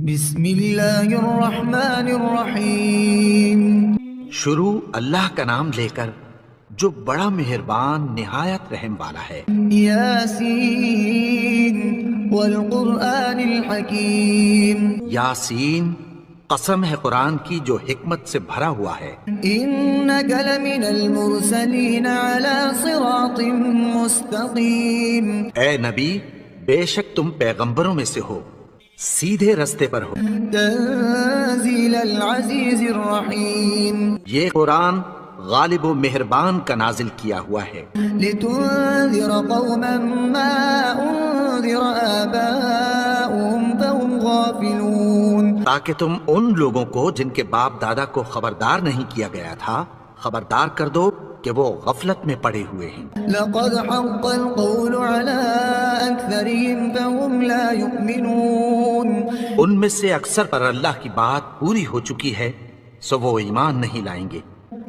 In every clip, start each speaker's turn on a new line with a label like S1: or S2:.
S1: بسم اللہ الرحمن الرحیم۔
S2: شروع اللہ کا نام لے کر جو بڑا مہربان نہایت رحم والا ہے۔
S1: یاسین والقرآن الحکیم۔
S2: یاسین، قسم ہے قرآن کی جو حکمت سے بھرا ہوا ہے۔
S1: انک لمن المرسلین علی صراط مستقیم۔
S2: اے نبی، بے شک تم پیغمبروں میں سے ہو، سیدھے رستے پر ہو۔
S1: تنزیل العزیز الرحیم۔
S2: یہ قرآن غالب و مہربان کا نازل کیا ہوا ہے۔
S1: لتنذر قوما ما انذر آباؤهم فهم غافلون۔
S2: تاکہ تم ان لوگوں کو جن کے باپ دادا کو خبردار نہیں کیا گیا تھا خبردار کر دو کہ وہ غفلت میں پڑے ہوئے ہیں۔
S1: لقد حق القول على أكثرهم فهم لا يؤمنون۔
S2: ان میں سے اکثر پر اللہ کی بات پوری ہو چکی ہے سو وہ ایمان نہیں لائیں گے۔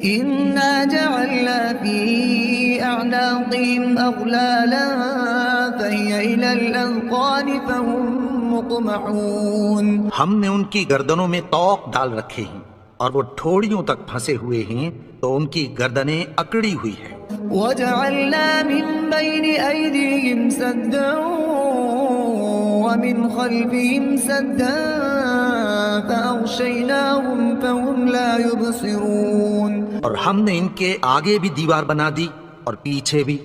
S1: إنا جعلنا في أعناقهم أغلالا فهي إلى الأذقان فهم مقمحون۔
S2: ہم نے ان کی گردنوں میں طوق ڈال رکھے ہیں اور وہ ٹھوڑیوں تک پھنسے ہوئے ہیں تو ان کی گردنیں اکڑی ہوئی ہیں۔
S1: وجعلنا من بين أيديهم سدا ومن خلفهم سدا فأغشيناهم فهم لا يبصرون۔
S2: اور ہم نے ان کے آگے بھی دیوار بنا دی اور پیچھے بھی،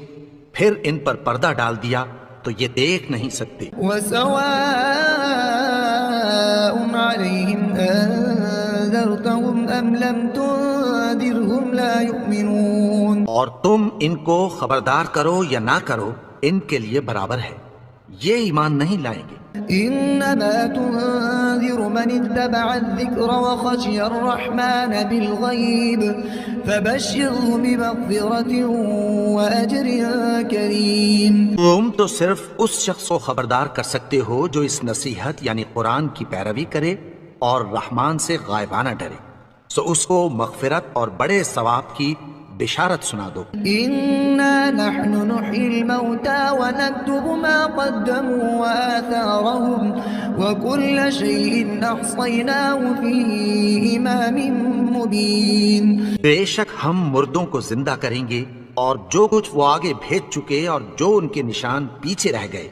S2: پھر ان پر پردہ ڈال دیا تو یہ دیکھ نہیں سکتے۔
S1: وسواء عليهم أنذرتهم أم لم تنذرهم لا يؤمنون۔
S2: اور تم ان کو خبردار کرو یا نہ کرو ان کے لیے برابر ہے، یہ ایمان نہیں لائیں گے۔
S1: إنما تنذر من اتبع الذكر وخشي الرحمن بالغيب فبشره بمغفرة وأجر كريم۔
S2: تم تو صرف اس شخص کو خبردار کر سکتے ہو جو اس نصیحت یعنی قرآن کی پیروی کرے اور رحمان سے غائبانہ ڈرے، سو اس کو مغفرت اور بڑے ثواب کی بشارت سنا دو۔
S1: إنا نحن نحيي الموتى ونكتب ما قدموا وآثارهم وكل شيء أحصيناه في إمام مبين۔
S2: بے شک ہم مردوں کو زندہ کریں گے اور جو کچھ وہ آگے بھیج چکے اور جو ان کے نشان پیچھے رہ گئے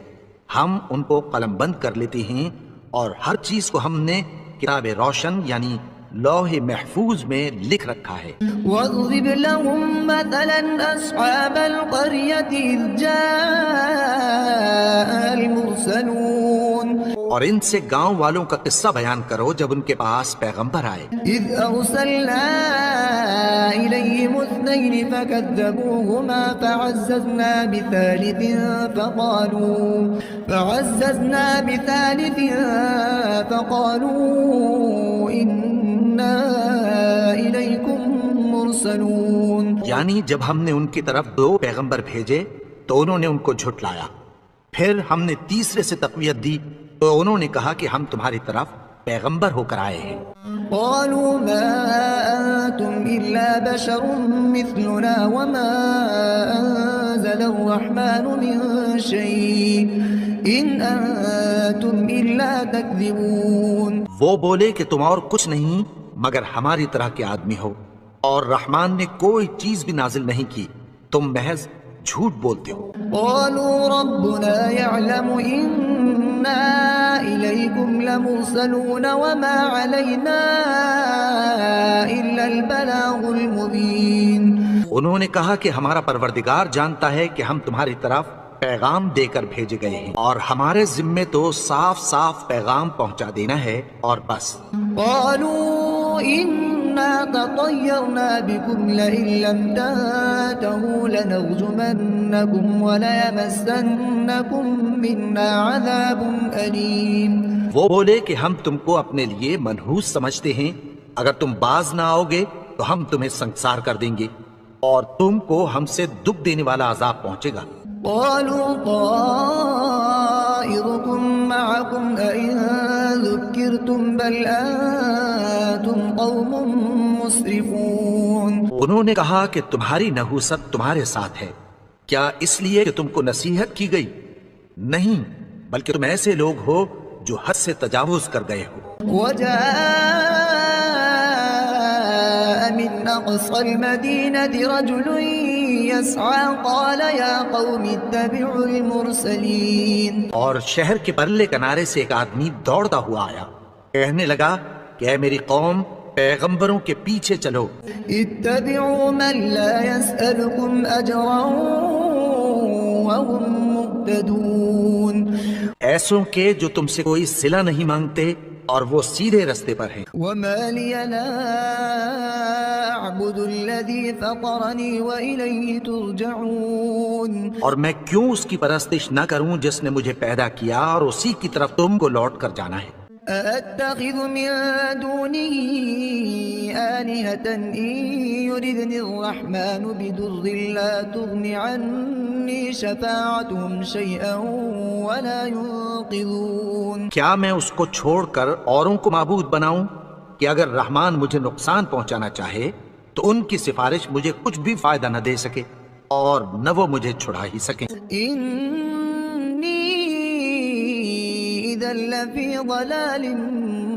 S2: ہم ان کو قلم بند کر لیتے ہیں، اور ہر چیز کو ہم نے کتاب روشن یعنی لوح محفوظ میں لکھ رکھا ہے۔
S1: واضرب لهم مثلا أصحاب القرية إذ جاء المرسلون۔
S2: اور ان سے گاؤں والوں کا قصہ بیان کرو جب ان کے پاس پیغمبر آئے۔
S1: إذ أرسلنا إليهم اثنين فكذبوهما فعززنا بثالث فقالوا إنا إليكم مرسلون۔
S2: یعنی جب ہم نے ان کی طرف دو پیغمبر بھیجے تو انہوں نے ان کو جھٹلایا، پھر ہم نے تیسرے سے تقویت دی تو انہوں نے کہا کہ ہم تمہاری طرف پیغمبر ہو کر آئے ہیں۔
S1: قالوا ما أنتم إلا بشر مثلنا وما أنزل الرحمن من شيء إن أنتم إلا تكذبون۔
S2: وہ بولے کہ تم اور کچھ نہیں مگر ہماری طرح کے آدمی ہو، اور رحمان نے کوئی چیز بھی نازل نہیں کی، تم محض جھوٹ بولتے ہو۔
S1: قالوا ربنا يعلم إنا إليكم لمرسلون وما علينا إلا البلاغ المبين۔
S2: انہوں نے کہا کہ ہمارا پروردگار جانتا ہے کہ ہم تمہاری طرف پیغام دے کر بھیجے گئے ہیں، اور ہمارے ذمے تو صاف صاف پیغام پہنچا دینا ہے اور بس۔
S1: قالوا إنا تطيرنا بكم لئن لم تنتهوا لنرجمنكم وليمسنكم منا عذاب أليم۔
S2: وہ بولے کہ ہم تم کو اپنے لیے منحوس سمجھتے ہیں، اگر تم باز نہ آؤ گے تو ہم تمہیں سنسار کر دیں گے اور تم کو ہم سے دکھ دینے والا عذاب پہنچے گا۔
S1: قالوا طائركم معكم أئن ذكرتم بل أنتم قوم مسرفون۔
S2: انہوں نے کہا کہ تمہاری نحوست تمہارے ساتھ ہے، کیا اس لیے کہ تم کو نصیحت کی گئی؟ نہیں، بلکہ تم ایسے لوگ ہو جو حد سے تجاوز کر گئے ہو۔
S1: وجاء من أقصى المدينة رجل يسعى قال يا قوم اتبعوا المرسلين۔
S2: اور شہر کے پرلے کنارے سے ایک آدمی دوڑتا ہوا آیا، کہنے لگا کہ اے میری قوم، پیغمبروں کے پیچھے چلو۔
S1: اتبعوا من لا يسألكم أجرا وهم مهتدون۔
S2: ایسوں کے جو تم سے کوئی صلہ نہیں مانگتے اور وہ سیدھے رستے پر ہیں۔
S1: وما لي لا أعبد الذي فطرني وإليه ترجعون۔
S2: اور میں کیوں اس کی پرستش نہ کروں جس نے مجھے پیدا کیا اور اسی کی طرف تم کو لوٹ کر جانا ہے۔
S1: أأتخذ من دونه آلهة إن يردني الرحمن بضر لا تغن عني شفاعتهم شيئا ولا ينقذون۔
S2: کیا میں اس کو چھوڑ کر اوروں کو معبود بناؤں کہ اگر رحمان مجھے نقصان پہنچانا چاہے تو ان کی سفارش مجھے کچھ بھی فائدہ نہ دے سکے اور نہ وہ مجھے چھڑا ہی سکیں۔
S1: إذا لفي ضلال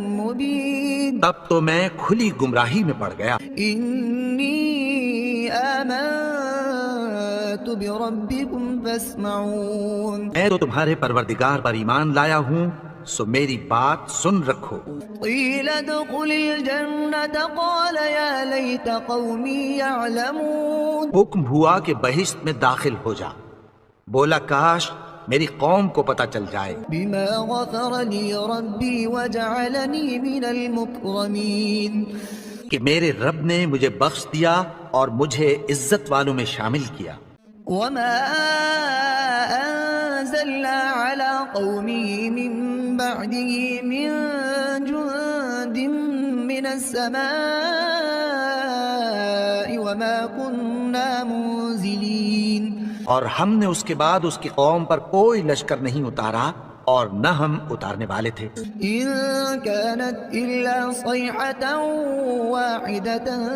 S1: مبين۔
S2: تب تو میں کھلی گمراہی میں پڑ گیا۔
S1: إني آمنت بربكم فاسمعون۔
S2: میں تو تمہارے پروردگار پر ایمان لایا ہوں، سو میری بات سن رکھو۔
S1: قيل ادخل الجنة قال يا ليت قومي يعلمون۔
S2: حکم ہوا کہ بہشت میں داخل ہو جا، بولا کاش میری قوم کو پتہ چل جائے۔
S1: بما غفر لي ربي وجعلني من المكرمين۔
S2: کہ میرے رب نے مجھے بخش دیا اور مجھے عزت والوں میں شامل کیا۔
S1: وما أنزلنا على قومه من بعده من جند من السماء وما كنا منزلين۔
S2: اور ہم نے اس کے بعد اس کی قوم پر کوئی لشکر نہیں اتارا اور نہ ہم اتارنے والے تھے۔
S1: إن كانت إلا صيحة واحدة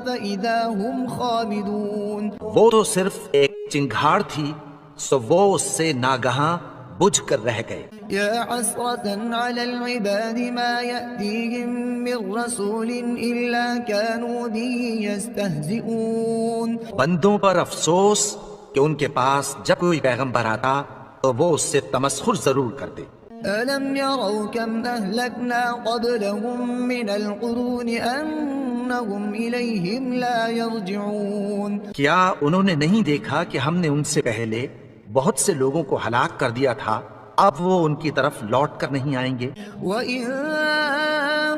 S1: فإذا هم خامدون۔
S2: وہ تو صرف ایک چنگھاڑ تھی، سو وہ اس سے ناگہاں بجھ کر رہ گئے۔
S1: يا حسرة على العباد ما يأتيهم من رسول إلا كانوا به يستهزئون۔
S2: بندوں پر افسوس کہ ان کے پاس جب کوئی پیغمبر آتا تو وہ اس سے تمسخر ضرور کرتے۔
S1: ألم يروا كم أهلكنا قبلهم من القرون أنهم إليهم لا يرجعون۔
S2: کیا انہوں نے نہیں دیکھا کہ ہم نے ان سے پہلے بہت سے لوگوں کو ہلاک کر دیا تھا، اب وہ ان کی طرف لوٹ کر نہیں آئیں گے۔
S1: وَإِن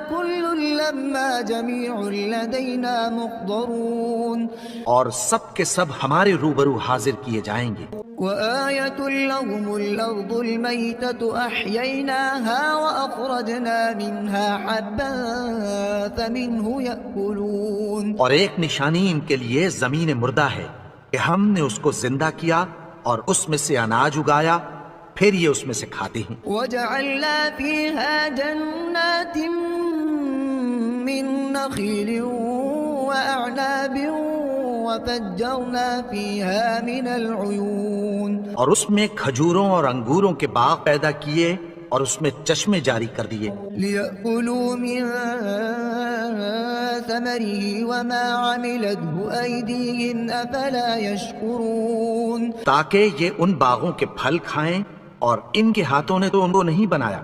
S1: كُلٌّ لَمَّا جَمِيعٌ لَدَيْنَا مُحْضَرُونَ۔
S2: اور سب کے سب ہمارے روبرو حاضر کیے جائیں گے۔
S1: وَآيَةٌ لَهُمُ الْأَرْضُ الْمَيْتَةُ أَحْيَيْنَاهَا وَأَخْرَجْنَا مِنْهَا حَبًّا فَمِنْهُ يَأْكُلُونَ۔
S2: اور ایک نشانی ان کے لیے زمین مردہ ہے کہ ہم نے اس کو زندہ کیا اور اس میں سے اناج اگایا، پھر یہ اس میں سے کھاتے ہیں۔
S1: وَجَعَلْنَا فِيهَا جَنَّاتٍ مِّن نَخِيلٍ وَأَعْنَابٍ وَفَجَّرْنَا فِيهَا مِنَ الْعُيُونِ۔
S2: اور اس میں کھجوروں اور انگوروں کے باغ پیدا کیے اور اس میں چشمے جاری کر دیے۔
S1: لِيَأْكُلُوا مِن ثَمَرِهِ وَمَا عَمِلَتْهُ أَيْدِيهِمْ أَفَلَا يَشْكُرُونَ۔
S2: تاکہ یہ ان باغوں کے پھل کھائیں، اور ان کے ہاتھوں نے تو ان کو نہیں بنایا،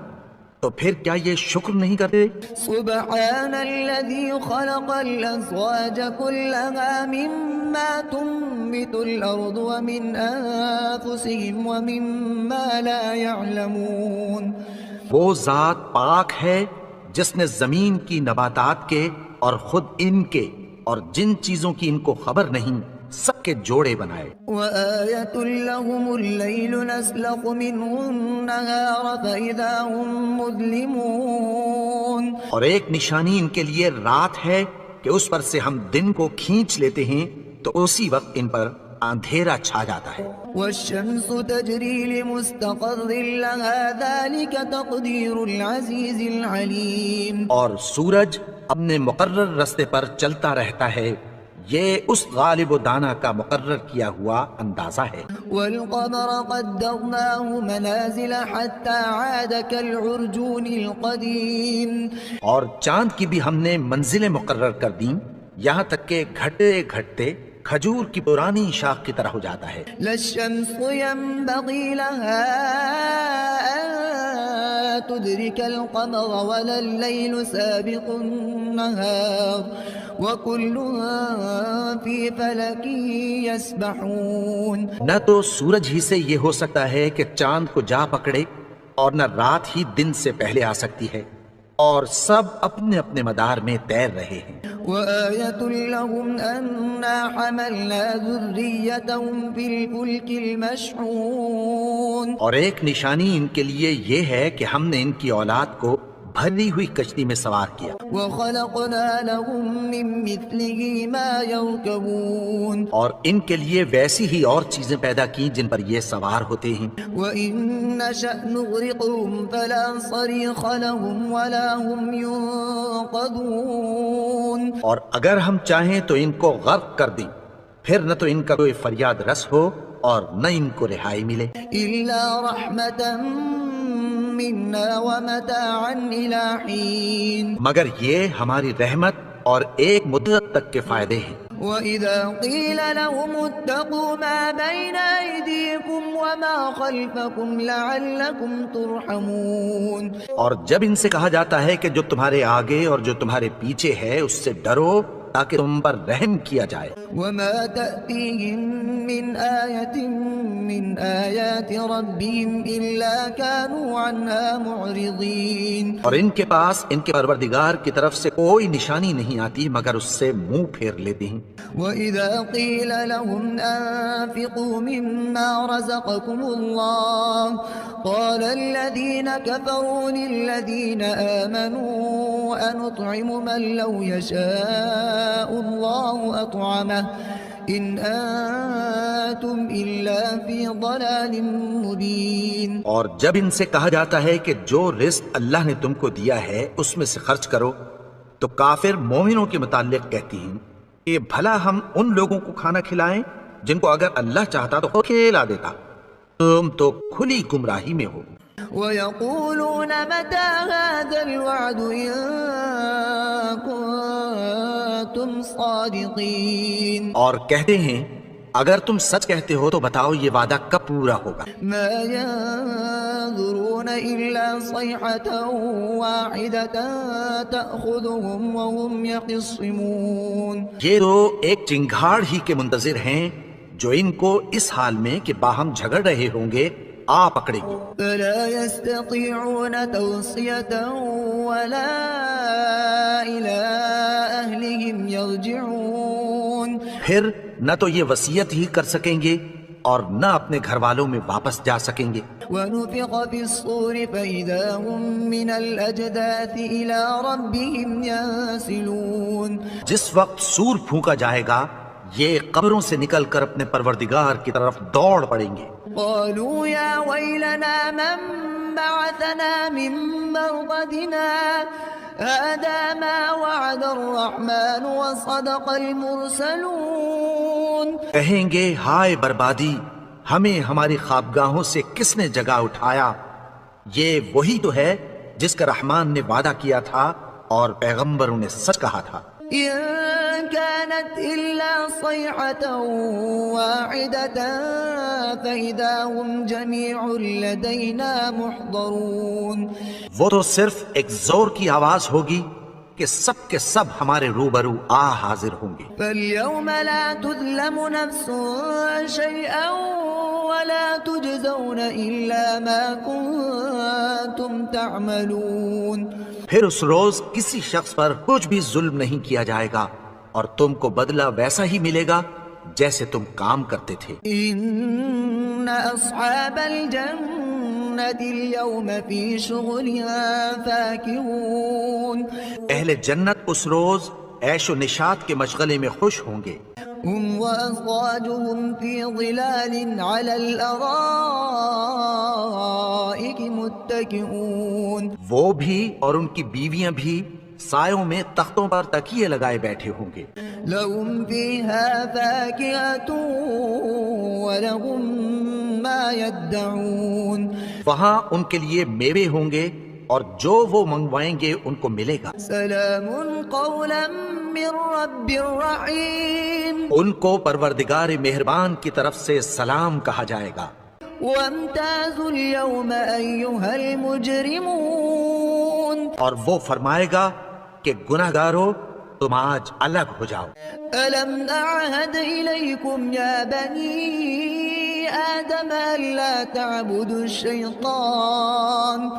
S2: تو پھر کیا یہ شکر نہیں کرتے؟
S1: سبحان الذي خلق الأزواج كلها مما تنبت الأرض ومن أنفسهم ومما لا يعلمون۔
S2: وہ ذات پاک ہے جس نے زمین کی نباتات کے اور خود ان کے اور جن چیزوں کی ان کو خبر نہیں سب کے جوڑے بنائے۔
S1: وآية لهم الليل نسلخ منه النهار فإذا هم مظلمون۔
S2: اور ایک نشانی ان کے لیے رات ہے کہ اس پر سے ہم دن کو کھینچ لیتے ہیں تو اسی وقت ان پر اندھیرا چھا جاتا ہے۔
S1: والشمس تجري لمستقر لها ذلك تقدير العزيز العليم۔
S2: اور سورج اپنے مقرر راستے پر چلتا رہتا ہے، یہ اس غالب و دانا کا مقرر کیا ہوا اندازہ ہے۔
S1: والقمر قدرناه منازل حتى عاد كالعرجون القديم
S2: اور چاند کی بھی ہم نے منزلیں مقرر کر دیں یہاں تک کہ گھٹتے گھٹتے کھجور کی پرانی شاخ کی طرح ہو جاتا ہے۔
S1: لا الشمس ينبغي لها أن تدرك القمر ولا الليل سابق النهار وكل في فلك يسبحون۔
S2: نہ تو سورج ہی سے یہ ہو سکتا ہے کہ چاند کو جا پکڑے اور نہ رات ہی دن سے پہلے آ سکتی ہے، اور سب اپنے اپنے مدار میں تیر رہے ہیں۔
S1: وآية لهم أنا حملنا ذريتهم في الفلك المشحون۔
S2: اور ایک نشانی ان کے لیے یہ ہے کہ ہم نے ان کی اولاد کو بھری ہوئی کشتی میں سوار کیا،
S1: وخلقنا لهم من مثله ما يركبون۔
S2: اور ان کے لیے ویسی ہی اور چیزیں پیدا کی جن پر یہ سوار ہوتے ہیں۔
S1: وإن نشأ نغرقهم فلا صريخ لهم ولا هم ينقذون۔
S2: اور اگر ہم چاہیں تو ان کو غرق کر دیں، پھر نہ تو ان کا کوئی فریاد رس ہو اور نہ ان کو رہائی ملے۔
S1: إلا رحمة منا ومتاعا إلى حين۔
S2: مگر یہ ہماری رحمت اور ایک مدت تک کے فائدے ہیں۔
S1: وَإِذَا قِيلَ لَهُمُ اتَّقُوا مَا بَيْنَ أَيْدِيكُمْ وَمَا خَلْفَكُمْ لَعَلَّكُمْ تُرْحَمُونَ۔
S2: اور جب ان سے کہا جاتا ہے کہ جو تمہارے آگے اور جو تمہارے پیچھے ہے اس سے ڈرو تاکہ تم پر رحم کیا جائے۔
S1: وَمَا تَأْتِيهِم مِّنْ آيَةٍ مِّنْ آيَاتِ رَبِّهِمْ إِلَّا كَانُوا عَنْهَا مُعْرِضِينَ۔
S2: اور ان کے پاس ان کے پروردگار کی طرف سے کوئی نشانی نہیں آتی مگر اس سے منہ پھیر لیتے ہیں۔
S1: وَإِذَا قِيلَ لَهُمْ أَنفِقُوا مِمَّا رَزَقَكُمُ اللَّهُ قَالَ الَّذِينَ كَفَرُوا لِلَّذِينَ آمَنُوا أَنُطْعِمُ مَن لَّوْ يَشَاءُ اللَّهُ أَطْعَمَهُ إِنْ أَنتُمْ إِلَّا فِي ضَلَالٍ مُّبِينٍ۔
S2: اور جب ان سے کہا جاتا ہے کہ جو رزق اللہ نے تم کو دیا ہے اس میں سے خرچ کرو، تو کافر مومنوں کے متعلق کہتی ہیں کہ بھلا ہم ان لوگوں کو کھانا کھلائیں جن کو اگر اللہ چاہتا تو کھلا دیتا، تم تو کھلی گمراہی میں ہو۔
S1: وَيَقُولُونَ مَتَى هَذَا الْوَعْدُ إِن كُنتُمْ صَادِقِينَ۔
S2: اور کہتے ہیں اگر تم سچ کہتے ہو تو بتاؤ یہ وعدہ کب پورا ہوگا۔
S1: مَا يَنظُرُونَ إِلَّا صَيْحَةً وَاحِدَةً تَأْخُذُهُمْ وَهُمْ يَخِصِّمُونَ۔
S2: یہ تو ایک چنگھاڑ ہی کے منتظر ہیں جو ان کو اس حال میں کہ باہم جھگڑ رہے ہوں گے آ پکڑے گی۔
S1: فَلَا يَسْتَطِيعُونَ تَوْصِيَةً وَلَا إِلَىٰ أَهْلِهِمْ يَرْجِعُونَ۔
S2: پھر نہ تو یہ وصیت ہی کر سکیں گے اور نہ اپنے گھر والوں میں واپس جا سکیں گے۔
S1: وَنُفِخَ فِي الصُّورِ فَإِذَا هُم مِّنَ الْأَجْدَاثِ إِلَىٰ رَبِّهِمْ يَنسِلُونَ۔
S2: جس وقت سور پھونکا جائے گا یہ قبروں سے نکل کر اپنے پروردگار کی طرف دوڑ پڑیں گے۔
S1: قالوا يا ويلنا من بعثنا من مرقدنا هذا ما وعد الرحمن وصدق المرسلون۔
S2: کہیں گے ہائے بربادی، ہمیں ہماری خوابگاہوں سے کس نے جگا اٹھایا، یہ وہی تو ہے جس کا رحمان نے وعدہ کیا تھا اور پیغمبروں نے سچ کہا تھا۔
S1: إن كانت إلا صيحة واحدة فإذا هم جميع لدينا محضرون۔
S2: وہ تو صرف ایک زور کی آواز ہوگی کہ سب کے سب ہمارے روبرو حاضر ہوں گے۔
S1: فاليوم لا تظلم نفس شيئا ولا تجزون إلا ما كنتم تعملون۔
S2: پھر اس روز کسی شخص پر کچھ بھی ظلم نہیں کیا جائے گا اور تم کو بدلہ ویسا ہی ملے گا جیسے تم کام کرتے تھے۔
S1: إن أصحاب الجنة اليوم في شغلها فاكهون۔
S2: اہل جنت اس روز عیش و نشاط کے مشغلے میں خوش ہوں گے۔
S1: هم وأزواجهم في ظلال على الأرائك متكئون۔
S2: وہ بھی اور ان کی بیویاں بھی سایوں میں تختوں پر تکیے لگائے بیٹھے ہوں گے.
S1: لهم فيها فاكهة ولهم ما يدعون
S2: وہاں ان کے لیے میوے ہوں گے اور جو وہ منگوائیں گے ان کو ملے گا.
S1: سلام قولا من رب رحيم
S2: ان کو پروردگار مہربان کی طرف سے سلام کہا جائے گا.
S1: وامتازوا اليوم أيها المجرمون
S2: اور وہ فرمائے گا کہ گناہگارو تم آج الگ ہو جاؤ.
S1: ألم أعهد إليكم يا بني آدم ألا تعبدوا الشيطان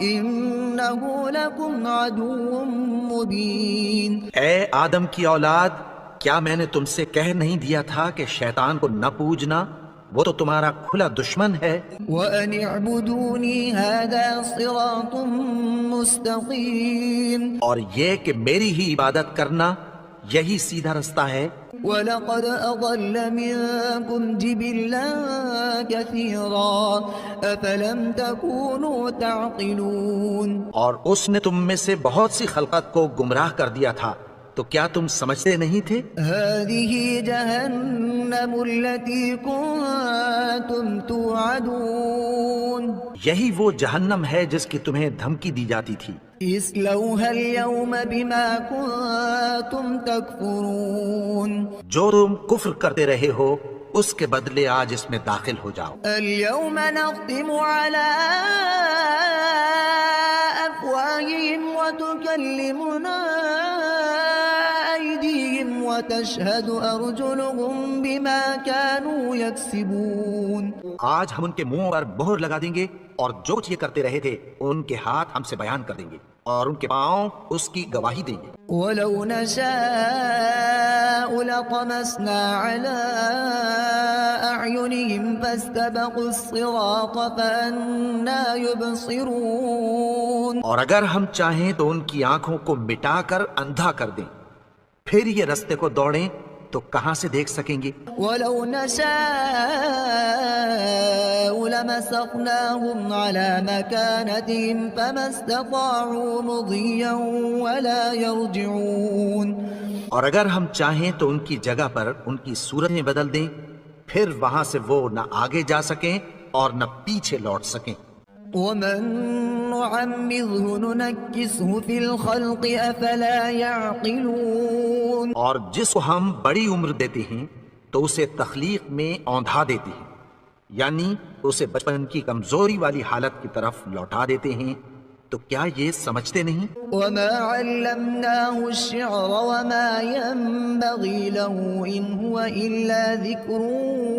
S1: إنه لكم عدو مبين.
S2: اے آدم کی اولاد، کیا میں نے تم سے کہہ نہیں دیا تھا کہ شیطان کو نہ پوجنا؟ وہ تو تمہارا کھلا دشمن ہے.
S1: وأن اعبدوني هذا صراط مستقيم.
S2: اور یہ کہ میری ہی عبادت کرنا یہی سیدھا رستہ ہے.
S1: وَلَقَدْ أَضَلَّ مِنكُمْ جِبِلًّا كَثِيرًا أَفَلَمْ تَكُونُوا تَعْقِلُونَ.
S2: اور اس نے تم میں سے بہت سی خلقت کو گمراہ کر دیا تھا، تو کیا تم سمجھتے نہیں تھے؟
S1: هَذِهِ جَهَنَّمُ الَّتِي كُنتُمْ تُوعَدُونَ.
S2: یہی وہ جہنم ہے جس کی تمہیں دھمکی دی جاتی تھی.
S1: اصلوها اليوم بما كنتم تكفرون.
S2: جو تم کفر کرتے رہے ہو اس کے بدلے آج اس میں داخل ہو جاؤ.
S1: اليوم نختم على أفواههم وتكلمنا أيديهم وتشهد أرجلهم بما كانوا يكسبون.
S2: آج ہم ان کے منہ پر مہر لگا دیں گے اور جو کچھ یہ کرتے رہے تھے ان کے ہاتھ ہم سے بیان کر دیں گے اور ان کے پاؤں اس کی گواہی دیں گے.
S1: وَلَوْ نَشَاءُ لَطَمَسْنَا عَلَىٰ أَعْيُنِهِمْ فَاسْتَبَقُوا الصِّرَاطَ فَأَنَّىٰ يُبْصِرُونَ.
S2: اور اگر ہم چاہیں تو ان کی آنکھوں کو مٹا کر اندھا کر دیں، پھر یہ رستے کو دوڑیں تو کہاں سے دیکھ سکیں گے.
S1: وَلَوْ نَشَاءُ لَمَسَخْنَاهُمْ عَلَىٰ مَكَانَتِهِمْ فَمَا اسْتَطَاعُوا مُضِيًّا وَلَا يَرْجِعُونَ.
S2: اور اگر ہم چاہیں تو ان کی جگہ پر ان کی صورتیں بدل دیں، پھر وہاں سے وہ نہ آگے جا سکیں اور نہ پیچھے لوٹ سکیں.
S1: وَمَن نُّعَمِّرْهُ نُنَكِّسْهُ فِي الْخَلْقِ أَفَلَا يَعْقِلُونَ.
S2: اور جس کو ہم بڑی عمر دیتے ہیں تو اسے تخلیق میں اوندھا دیتے ہیں، یعنی اسے بچپن کی کمزوری والی حالت کی طرف لوٹا دیتے ہیں. تو کیا یہ سمجھتے نہیں؟
S1: وَمَا عَلَّمْنَاهُ الشِّعْرَ وَمَا يَنبَغِي لَهُ إِنْ هُوَ إِلَّا ذِكْرٌ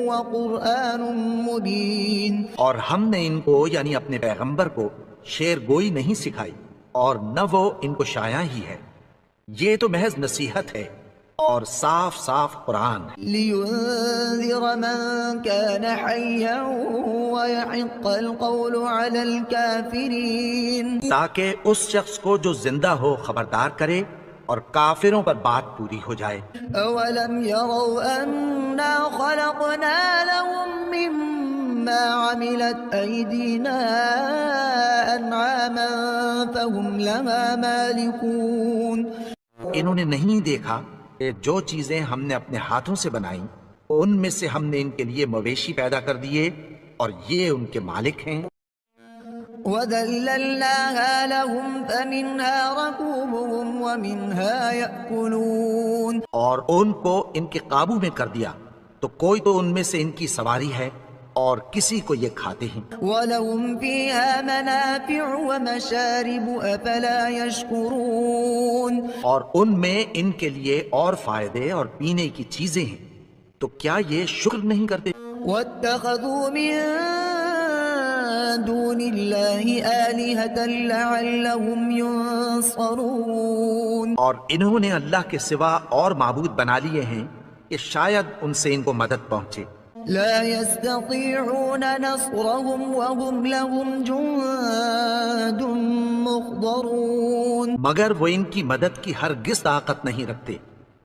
S1: وَقُرْآنٌ مُبِينٌ.
S2: اور ہم نے ان کو یعنی اپنے پیغمبر کو شعر گوئی نہیں سکھائی اور نہ وہ ان کو شاعر ہی ہے، یہ تو محض نصیحت ہے اور صاف صاف قرآن ہے.
S1: لِيُنذِرَ مَن كَانَ حَيًّا وَيَحِقَّ الْقَوْلُ عَلَى الْكَافِرِينَ.
S2: تاکہ اس شخص کو جو زندہ ہو خبردار کرے اور کافروں پر بات پوری ہو جائے.
S1: أَوَلَمْ يَرَوْا أَنَّا خَلَقْنَا لَهُم مِّمَّا عَمِلَتْ أَيْدِينَا أَنْعَامًا فَهُمْ لَهَا مَالِكُونَ.
S2: انہوں نے نہیں دیکھا کہ جو چیزیں ہم نے اپنے ہاتھوں سے بنائیں ان میں سے ہم نے ان کے لیے مویشی پیدا کر دیے اور یہ ان کے مالک ہیں.
S1: وَذَلَّلْنَاهَا لَهُمْ فَمِنْهَا رَكُوبُهُمْ وَمِنْهَا يَأْكُلُونَ.
S2: اور ان کو ان کے قابو میں کر دیا تو کوئی تو ان میں سے ان کی سواری ہے اور کسی کو یہ کھاتے ہیں.
S1: وَلَهُمْ فِيهَا مَنَافِعُ وَمَشَارِبُ أَفَلَا يَشْكُرُونَ.
S2: اور ان میں ان کے لیے اور فائدے اور پینے کی چیزیں ہیں، تو کیا یہ شکر نہیں کرتے؟
S1: وَاتَّخَذُوا مِن دُونِ اللَّهِ آلِهَةً لَعَلَّهُمْ يُنصَرُونَ.
S2: اور انہوں نے اللہ کے سوا اور معبود بنا لیے ہیں کہ شاید ان سے ان کو مدد پہنچے.
S1: لا يستطيعون نصرهم وهم لهم جند محضرون.
S2: مگر وہ ان کی مدد کی ہرگز طاقت نہیں رکھتے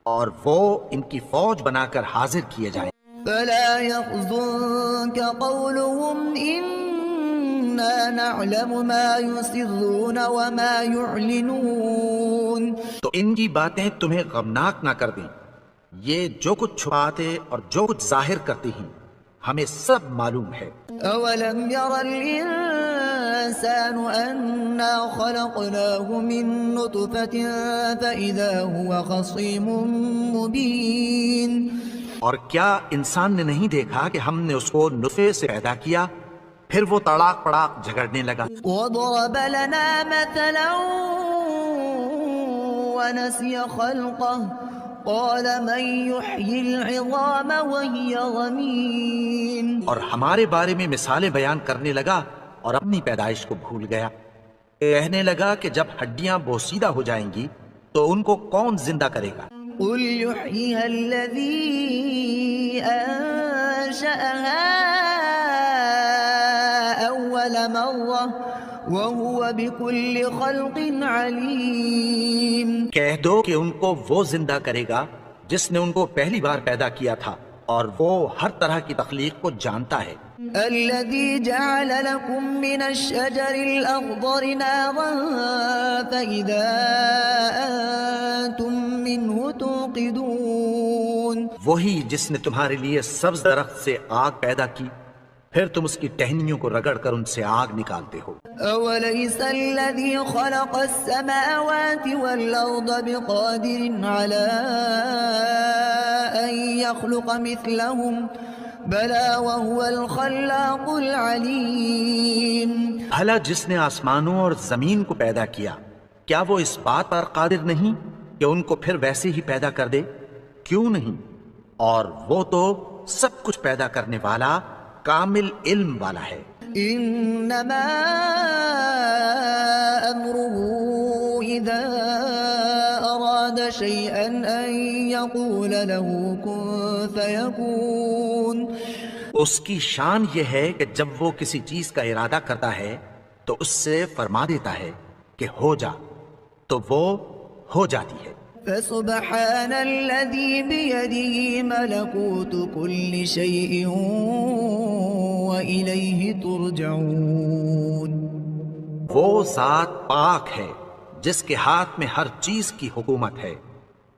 S2: اور وہ ان کی فوج بنا کر حاضر کیے جائیں.
S1: فلا يحزنك قولهم إنا نعلم ما يسرون وما يعلنون.
S2: تو ان کی باتیں تمہیں غمناک نہ کر دیں. یہ جو کچھ چھپاتے اور جو کچھ ظاہر کرتی ہیں ہمیں سب معلوم ہے.
S1: أولم ير الإنسان أنا خلقناه من نطفة فإذا هو خصيم مبين.
S2: اور کیا انسان نے نہیں دیکھا کہ ہم نے اس کو نطفے سے پیدا کیا پھر وہ تڑاک پڑاک جھگڑنے لگا.
S1: وضرب لنا مثلا ونسي خلقه قال من يحيي العظام وهي رميم.
S2: اور ہمارے بارے میں مثالیں بیان کرنے لگا اور اپنی پیدائش کو بھول گیا. کہنے لگا کہ جب ہڈیاں بوسیدہ ہو جائیں گی تو ان کو کون زندہ کرے گا؟
S1: قل يحييها الذي أنشأها أول مرة وهو بكل خلق عليم.
S2: کہہ دو کہ ان کو وہ زندہ کرے گا جس نے ان کو پہلی بار پیدا کیا تھا اور وہ ہر طرح کی تخلیق کو جانتا ہے.
S1: الذي جعل لكم من الشجر الأخضر نارا فإذا أنتم منه توقدون.
S2: وہی جس نے تمہارے لیے سبز درخت سے آگ پیدا کی پھر تم اس کی ٹہنیوں کو رگڑ کر ان سے آگ نکالتے ہو.
S1: أوليس الذي خلق السماوات والأرض بقادر على أن يخلق مثلهم بلى وهو الخلاق العليم.
S2: بھلا جس نے آسمانوں اور زمین کو پیدا کیا کیا وہ اس بات پر قادر نہیں کہ ان کو پھر ویسے ہی پیدا کر دے؟ کیوں نہیں؟ اور وہ تو سب کچھ پیدا کرنے والا کامل علم والا ہے.
S1: إنما أمره إذا أراد شيئا أن يقول له كن فيكون.
S2: اس کی شان یہ ہے کہ جب وہ کسی چیز کا ارادہ کرتا ہے تو اس سے فرما دیتا ہے کہ ہو جا تو وہ ہو جاتی ہے.
S1: فسبحان الذي بيده ملكوت كل شيء وإليه ترجعون.
S2: وہ ذات پاک ہے جس کے ہاتھ میں ہر چیز کی حکومت ہے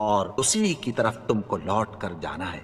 S2: اور اسی کی طرف تم کو لوٹ کر جانا ہے.